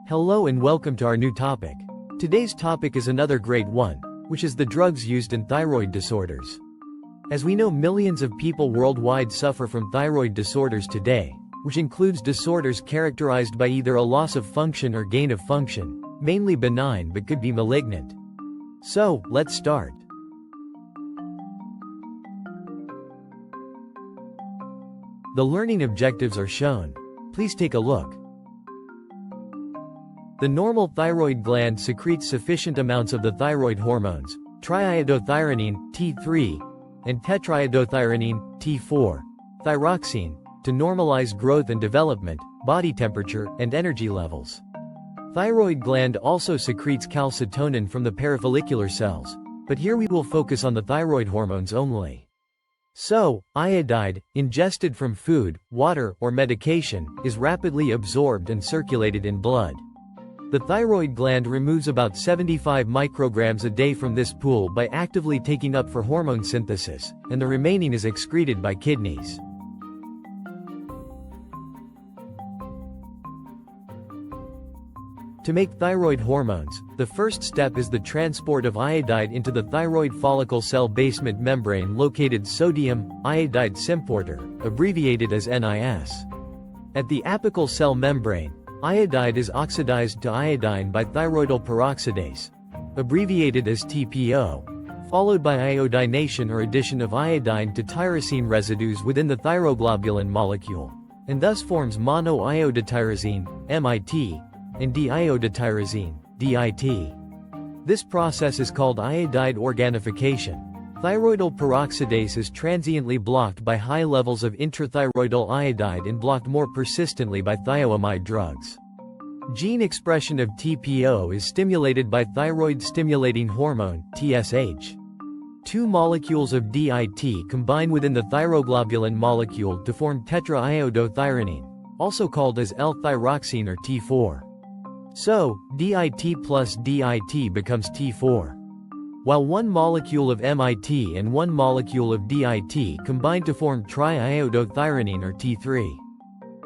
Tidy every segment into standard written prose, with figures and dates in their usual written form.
Hello and welcome to our new topic. Today's topic is another great one, which is the drugs used in thyroid disorders. As we know, millions of people worldwide suffer from thyroid disorders today, which includes disorders characterized by either a loss of function or gain of function, mainly benign but could be malignant. So, let's start. The learning objectives are shown. Please take a look. The normal thyroid gland secretes sufficient amounts of the thyroid hormones, triiodothyronine, T3, and tetraiodothyronine, T4, thyroxine, to normalize growth and development, body temperature, and energy levels. Thyroid gland also secretes calcitonin from the parafollicular cells, but here we will focus on the thyroid hormones only. So, iodide, ingested from food, water, or medication, is rapidly absorbed and circulated in blood. The thyroid gland removes about 75 micrograms a day from this pool by actively taking up for hormone synthesis, and the remaining is excreted by kidneys. To make thyroid hormones, the first step is the transport of iodide into the thyroid follicle cell basement membrane located sodium iodide symporter, abbreviated as NIS. At the apical cell membrane, iodide is oxidized to iodine by thyroidal peroxidase, abbreviated as TPO, followed by iodination or addition of iodine to tyrosine residues within the thyroglobulin molecule, and thus forms monoiodotyrosine, MIT, and diiodotyrosine, DIT. This process is called iodide organification. Thyroidal peroxidase is transiently blocked by high levels of intrathyroidal iodide and blocked more persistently by thioamide drugs. Gene expression of TPO is stimulated by thyroid-stimulating hormone, TSH. Two molecules of DIT combine within the thyroglobulin molecule to form tetraiodothyronine, also called as L-thyroxine or T4. So, DIT plus DIT becomes T4. While one molecule of MIT and one molecule of DIT combine to form triiodothyronine or T3.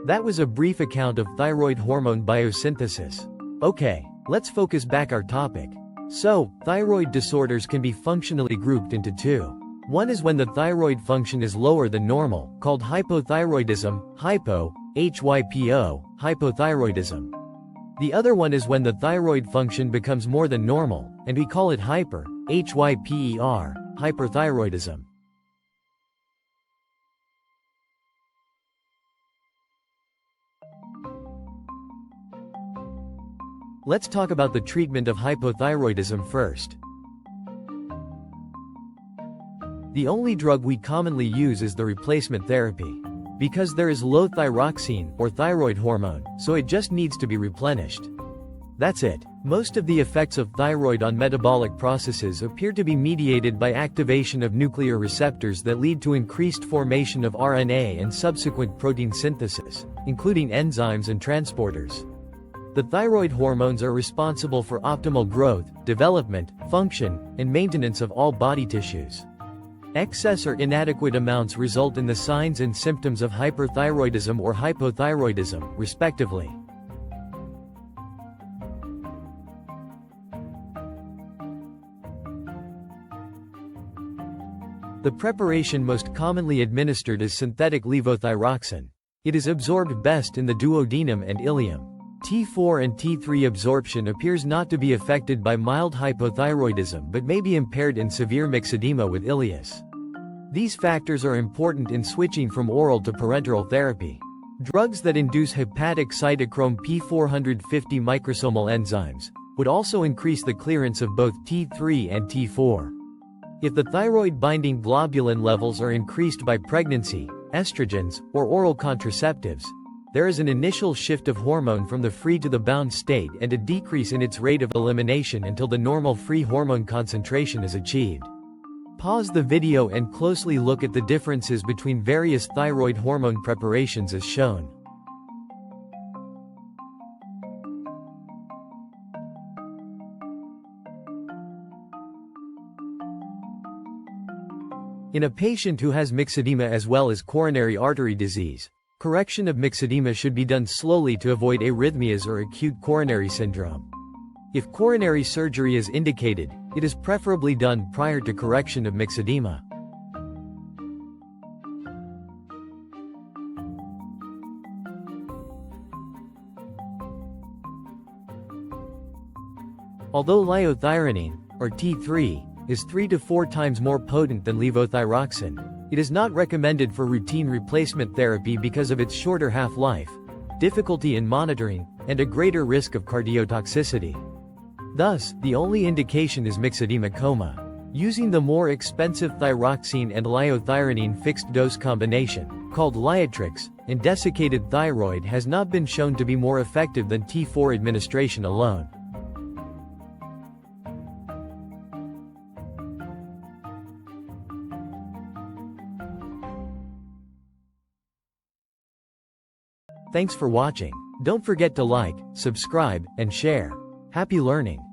That was a brief account of thyroid hormone biosynthesis. Okay, let's focus back our topic. So, thyroid disorders can be functionally grouped into two. One is when the thyroid function is lower than normal, called hypothyroidism, HYPO, hypothyroidism. The other one is when the thyroid function becomes more than normal, and we call it HYPER, hyperthyroidism. Let's talk about the treatment of hypothyroidism first. The only drug we commonly use is the replacement therapy. Because there is low thyroxine, or thyroid hormone, so it just needs to be replenished. That's it. Most of the effects of thyroid on metabolic processes appear to be mediated by activation of nuclear receptors that lead to increased formation of RNA and subsequent protein synthesis, including enzymes and transporters. The thyroid hormones are responsible for optimal growth, development, function, and maintenance of all body tissues. Excess or inadequate amounts result in the signs and symptoms of hyperthyroidism or hypothyroidism, respectively. The preparation most commonly administered is synthetic levothyroxine. It is absorbed best in the duodenum and ileum. T4 and T3 absorption appears not to be affected by mild hypothyroidism but may be impaired in severe myxedema with ileus. These factors are important in switching from oral to parenteral therapy. Drugs that induce hepatic cytochrome P450 microsomal enzymes would also increase the clearance of both T3 and T4. If the thyroid-binding globulin levels are increased by pregnancy, estrogens, or oral contraceptives, there is an initial shift of hormone from the free to the bound state and a decrease in its rate of elimination until the normal free hormone concentration is achieved. Pause the video and closely look at the differences between various thyroid hormone preparations as shown. In a patient who has myxedema as well as coronary artery disease, Correction of myxedema should be done slowly to avoid arrhythmias or acute coronary syndrome. If coronary surgery is indicated, it is preferably done prior to correction of myxedema. Although liothyronine, or T3, is 3 to 4 times more potent than levothyroxine, it is not recommended for routine replacement therapy because of its shorter half-life, difficulty in monitoring, and a greater risk of cardiotoxicity. Thus, the only indication is myxedema coma. Using the more expensive thyroxine and liothyronine fixed-dose combination, called Liatrix, in desiccated thyroid has not been shown to be more effective than T4 administration alone. Thanks for watching. Don't forget to like, subscribe, and share. Happy learning!